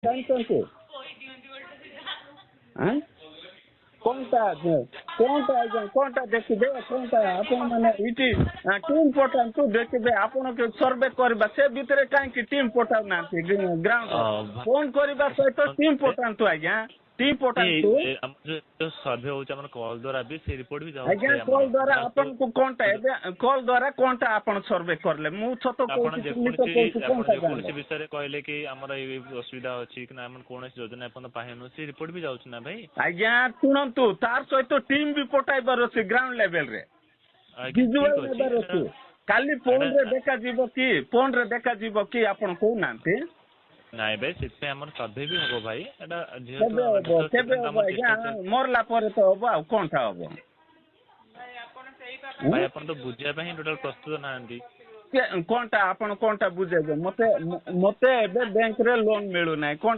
ଜାଣିଛନ୍ତି କଣଟା ଆଜ୍ଞା କଣଟା ଦେଖିବେ କଣଟା ଆପଣ ମାନେ ଏଇଠି ଟିମ୍ ପଠାନ୍ତୁ ଦେଖିବେ ଆପଣ ସର୍ଭେ କରିବା ସେ ଭିତରେ କାହିଁକି ଟିମ୍ ପଠାଉନାହାନ୍ତି ଗ୍ରାଉଣ୍ଡ ଫୋନ କରିବା ସହିତ ଟିମ୍ ପଠାନ୍ତୁ ଆଜ୍ଞା ଟିମ୍ ପଠାନ୍ତୁ ସର୍ଭେ ହଉଛି ଆମର କଲ୍ ଦ୍ୱାରା ବି ସେ ରିପୋର୍ଟ ବି ଯାଉଛି ଆଜ୍ଞା କଲ୍ ଦ୍ୱାରା ଆପଣଙ୍କୁ କଣଟା ଏବେ କଲ୍ ଦ୍ୱାରା କଣଟା ଆପଣ ସର୍ଭେ କଲେ ମୁଁ ସତ କହୁଛି ଯେକୌଣସି ବିଷୟରେ କହିଲେ କି ଆମର ଏଇ ଅସୁବିଧା ଅଛି କି ନା ଆମର କୌଣସି ଯୋଜନା ଏପର୍ଯ୍ୟନ୍ତ ପାଇନୁ ସେ ରିପୋର୍ଟ ବି ଯାଉଛି ନା ଭାଇ ଆଜ୍ଞା ଶୁଣନ୍ତୁ ତାର ସହିତ ଟିମ୍ ବି ପଠାଇବାର ଅଛି ଗ୍ରାଉଣ୍ଡ ଲେଭେଲରେ ଭିଜୁଆଲ ନେବାର ଅଛି କାଲି ଫୋନରେ ଦେଖାଯିବ କି ଫୋନରେ ଦେଖାଯିବ କି ଆପଣ କହୁନାହାନ୍ତି ନାଇଁ ଭାଇ ସେଥିପାଇଁ ଆମର ସର୍ଭେ ବି ହବ ଭାଇ କେବେ ହବ ଆଜ୍ଞା ମରଲା ପରେ ତ ହବ ଆଉ କଣଟା ହବ ଭାଇ ଆପଣ ତ ବୁଝିବା ପାଇଁ ଟୋଟାଲ ପ୍ରସ୍ତୁତ ନାହାନ୍ତି କଣଟା ଆପଣ କଣଟା ବୁଝେଇବେ ମତେ ଏବେ ବ୍ୟାଙ୍କରେ ଲୋନ ମିଳୁନାହିଁ